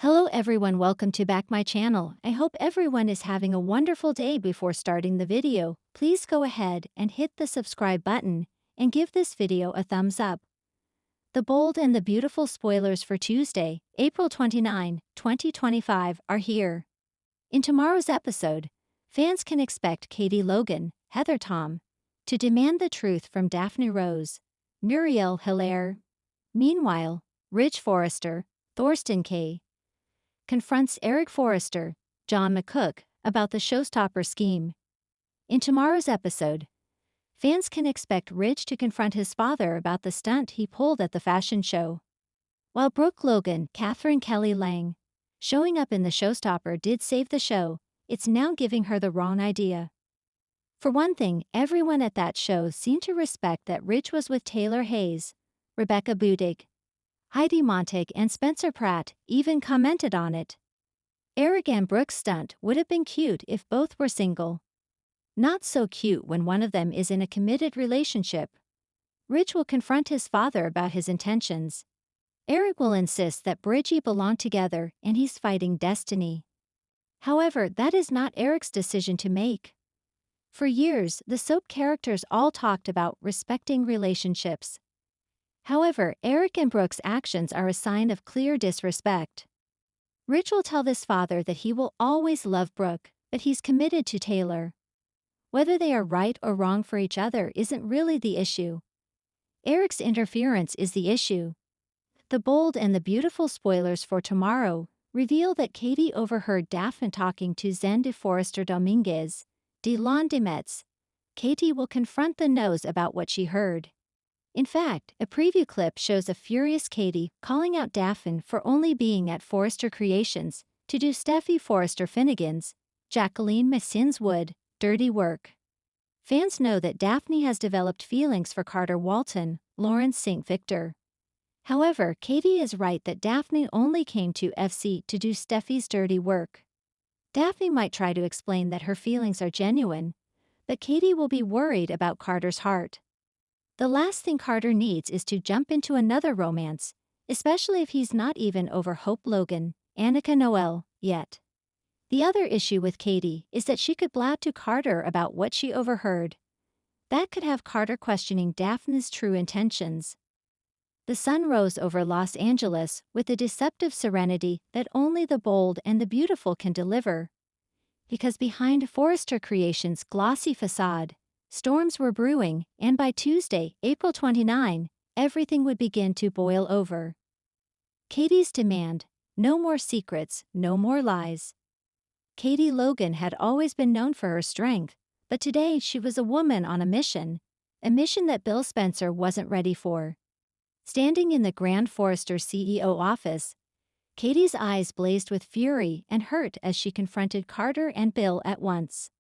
Hello everyone, welcome to back my channel. I hope everyone is having a wonderful day. Before starting the video, please go ahead and hit the subscribe button and give this video a thumbs up. The bold and the beautiful spoilers for Tuesday, April 29, 2025 are here. In tomorrow's episode, fans can expect Katie Logan, Heather Tom, to demand the truth from Daphne Rose, Muriel Hilaire. Meanwhile, Ridge Forrester, Thorsten Kaye, confronts Eric Forrester, John McCook, about the showstopper scheme. In tomorrow's episode, fans can expect Ridge to confront his father about the stunt he pulled at the fashion show. While Brooke Logan, Catherine Kelly Lang, showing up in the showstopper did save the show, it's now giving her the wrong idea. For one thing, everyone at that show seemed to respect that Ridge was with Taylor Hayes, Rebecca Budig, Heidi Montag, and Spencer Pratt even commented on it. Eric and Brooke's stunt would have been cute if both were single. Not so cute when one of them is in a committed relationship. Ridge will confront his father about his intentions. Eric will insist that Bridgie belong together and he's fighting destiny. However, that is not Eric's decision to make. For years, the soap characters all talked about respecting relationships. However, Eric and Brooke's actions are a sign of clear disrespect. Ridge will tell his father that he will always love Brooke, but he's committed to Taylor. Whether they are right or wrong for each other isn't really the issue. Eric's interference is the issue. The bold and the beautiful spoilers for tomorrow reveal that Katie overheard Daphne talking to Zen de Forrester Dominguez, Delon de Metz. Katie will confront the nose about what she heard. In fact, a preview clip shows a furious Katie calling out Daphne for only being at Forrester Creations to do Steffi Forrester Finnegan's, Jacqueline Massin's Wood, dirty work. Fans know that Daphne has developed feelings for Carter Walton, Lawrence St. Victor. However, Katie is right that Daphne only came to FC to do Steffi's dirty work. Daphne might try to explain that her feelings are genuine, but Katie will be worried about Carter's heart. The last thing Carter needs is to jump into another romance, especially if he's not even over Hope Logan, Annika Noel, yet. The other issue with Katie is that she could blab to Carter about what she overheard. That could have Carter questioning Daphne's true intentions. The sun rose over Los Angeles with a deceptive serenity that only the bold and the beautiful can deliver. Because behind Forrester Creations' glossy facade, storms were brewing, and by Tuesday, April 29, everything would begin to boil over. Katie's demand: no more secrets, no more lies. Katie Logan had always been known for her strength, but today she was a woman on a mission that Bill Spencer wasn't ready for. Standing in the Grand Forrester CEO office, Katie's eyes blazed with fury and hurt as she confronted Carter and Bill at once.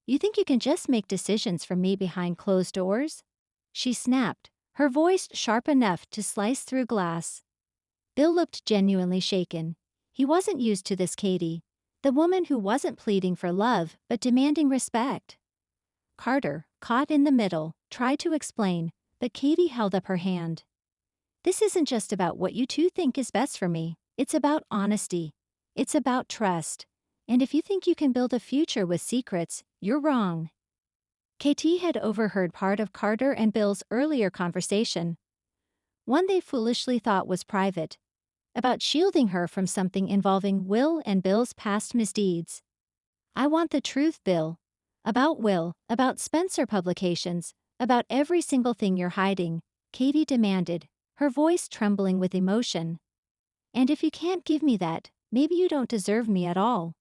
"You think you can just make decisions for me behind closed doors?" she snapped, her voice sharp enough to slice through glass. Bill looked genuinely shaken. He wasn't used to this Katie, the woman who wasn't pleading for love but demanding respect. Carter, caught in the middle, tried to explain, but Katie held up her hand. "This isn't just about what you two think is best for me, it's about honesty. It's about trust. And if you think you can build a future with secrets, you're wrong." KT had overheard part of Carter and Bill's earlier conversation, one they foolishly thought was private, about shielding her from something involving Will and Bill's past misdeeds. "I want the truth, Bill. About Will, about Spencer Publications, about every single thing you're hiding," Katie demanded, her voice trembling with emotion. "And if you can't give me that, maybe you don't deserve me at all."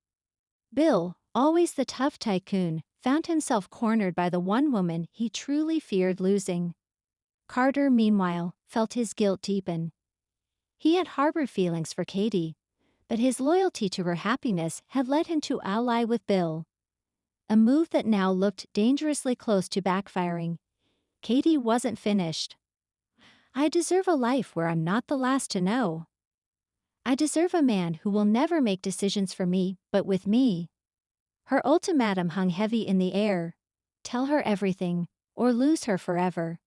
Bill, always the tough tycoon, found himself cornered by the one woman he truly feared losing. Carter, meanwhile, felt his guilt deepen. He had harbored feelings for Katie, but his loyalty to her happiness had led him to ally with Bill. A move that now looked dangerously close to backfiring. Katie wasn't finished. "I deserve a life where I'm not the last to know. I deserve a man who will never make decisions for me, but with me." Her ultimatum hung heavy in the air. Tell her everything, or lose her forever.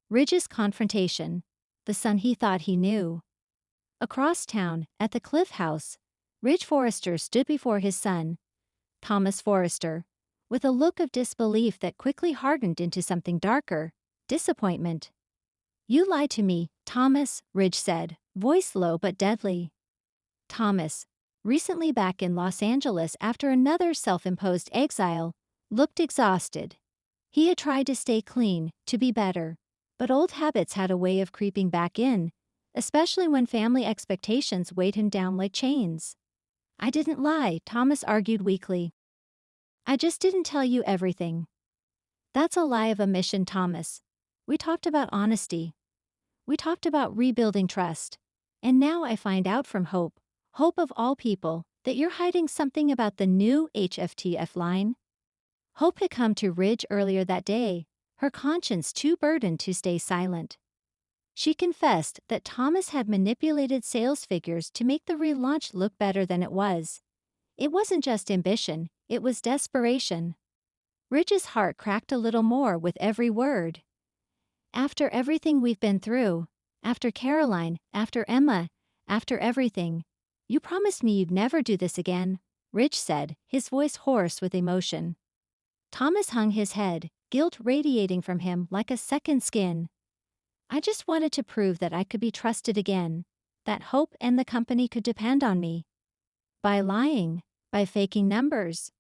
Ridge's confrontation. The son he thought he knew. Across town, at the Cliff House, Ridge Forrester stood before his son, Thomas Forrester, with a look of disbelief that quickly hardened into something darker, disappointment. "You lied to me, Thomas," Ridge said, voice low but deadly. Thomas, recently back in Los Angeles after another self-imposed exile, looked exhausted. He had tried to stay clean, to be better, but old habits had a way of creeping back in, especially when family expectations weighed him down like chains. "I didn't lie," Thomas argued weakly. "I just didn't tell you everything." "That's a lie of omission, Thomas. We talked about honesty. We talked about rebuilding trust. And now I find out from Hope, Hope of all people, that you're hiding something about the new HFTF line." Hope had come to Ridge earlier that day, her conscience too burdened to stay silent. She confessed that Thomas had manipulated sales figures to make the relaunch look better than it was. It wasn't just ambition, it was desperation. Ridge's heart cracked a little more with every word. "After everything we've been through, after Caroline, after Emma, after everything, you promised me you'd never do this again," Ridge said, his voice hoarse with emotion. Thomas hung his head, guilt radiating from him like a second skin. "I just wanted to prove that I could be trusted again, that Hope and the company could depend on me." "By lying, by faking numbers,"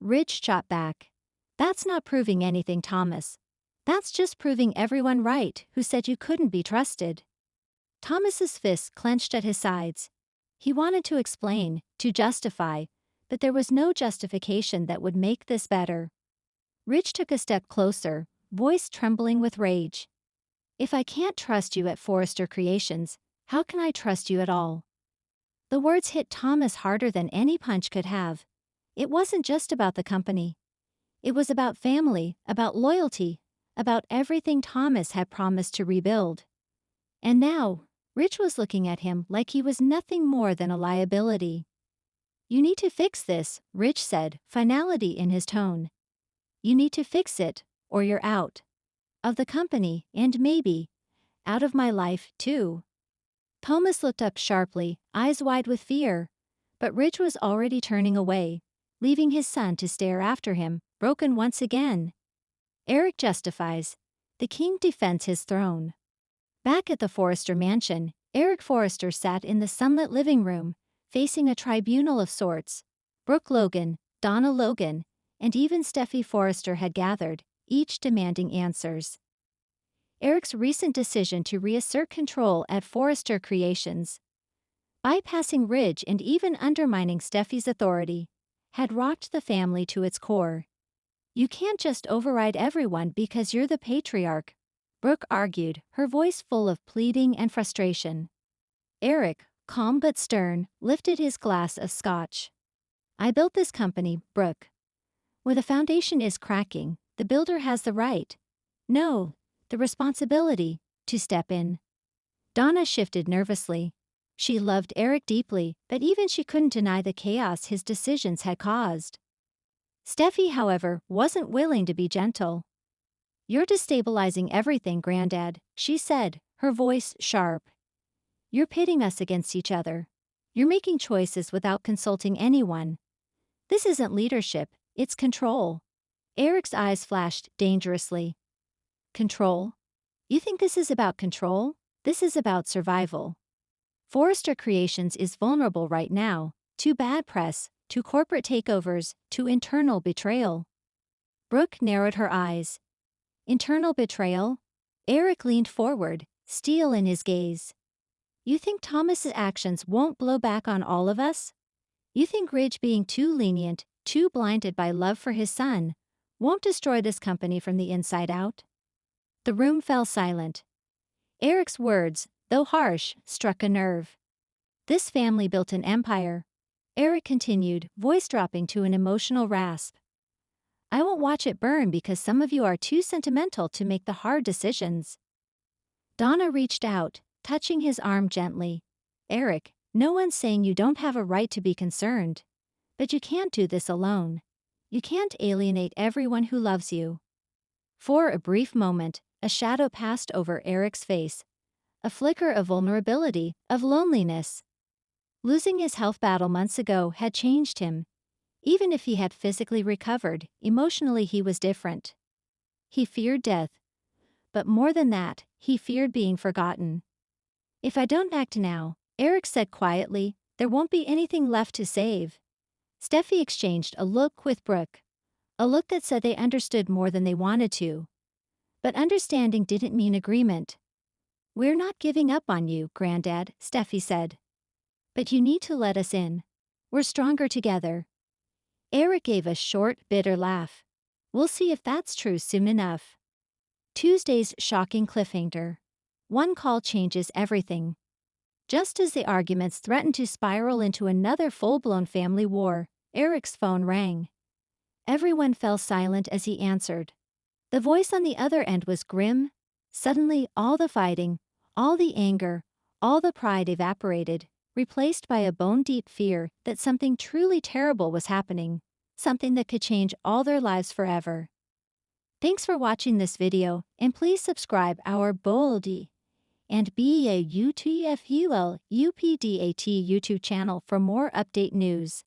Ridge shot back. "That's not proving anything, Thomas. That's just proving everyone right who said you couldn't be trusted." Thomas's fists clenched at his sides. He wanted to explain, to justify, but there was no justification that would make this better. Ridge took a step closer, voice trembling with rage. "If I can't trust you at Forrester Creations, how can I trust you at all?" The words hit Thomas harder than any punch could have. It wasn't just about the company. It was about family, about loyalty, about everything Thomas had promised to rebuild. And now, Ridge was looking at him like he was nothing more than a liability. "You need to fix this," Ridge said, finality in his tone. "You need to fix it, or you're out. Of the company, and maybe out of my life, too." Thomas looked up sharply, eyes wide with fear, but Ridge was already turning away, leaving his son to stare after him, broken once again. Eric justifies. The king defends his throne. Back at the Forrester mansion, Eric Forrester sat in the sunlit living room, facing a tribunal of sorts. Brooke Logan, Donna Logan, and even Steffi Forrester had gathered, each demanding answers. Eric's recent decision to reassert control at Forrester Creations, bypassing Ridge and even undermining Steffi's authority, had rocked the family to its core. "You can't just override everyone because you're the patriarch," Brooke argued, her voice full of pleading and frustration. Eric, calm but stern, lifted his glass of scotch. "I built this company, Brooke. Where the foundation is cracking, the builder has the right, no, the responsibility, to step in." Donna shifted nervously. She loved Eric deeply, but even she couldn't deny the chaos his decisions had caused. Steffi, however, wasn't willing to be gentle. "You're destabilizing everything, Granddad," she said, her voice sharp. "You're pitting us against each other. You're making choices without consulting anyone. This isn't leadership, it's control." Eric's eyes flashed dangerously. "Control? You think this is about control? This is about survival. Forrester Creations is vulnerable right now, to bad press, to corporate takeovers, to internal betrayal." Brooke narrowed her eyes. "Internal betrayal?" Eric leaned forward, steel in his gaze. "You think Thomas's actions won't blow back on all of us? You think Ridge being too lenient, too blinded by love for his son, won't destroy this company from the inside out?" The room fell silent. Eric's words, though harsh, struck a nerve. "This family built an empire," Eric continued, voice dropping to an emotional rasp. "I won't watch it burn because some of you are too sentimental to make the hard decisions." Donna reached out, touching his arm gently. "Eric, no one's saying you don't have a right to be concerned. But you can't do this alone. You can't alienate everyone who loves you." For a brief moment, a shadow passed over Eric's face. a flicker of vulnerability, of loneliness. Losing his health battle months ago had changed him. Even if he had physically recovered, emotionally he was different. He feared death. But more than that, he feared being forgotten. If I don't act now, Eric said quietly, there won't be anything left to save. Steffi exchanged a look with Brooke. A look that said they understood more than they wanted to. But understanding didn't mean agreement. We're not giving up on you, Granddad, Steffi said. But you need to let us in. We're stronger together. Eric gave a short, bitter laugh. We'll see if that's true soon enough. Tuesday's shocking cliffhanger. One call changes everything. Just as the arguments threatened to spiral into another full-blown family war, Eric's phone rang. Everyone fell silent as he answered. The voice on the other end was grim. Suddenly, all the fighting, all the anger, all the pride evaporated, replaced by a bone-deep fear that something truly terrible was happening, something that could change all their lives forever. Thanks for watching this video, and please subscribe our Boldy and BAUTFUL UPDAT YouTube channel for more update news.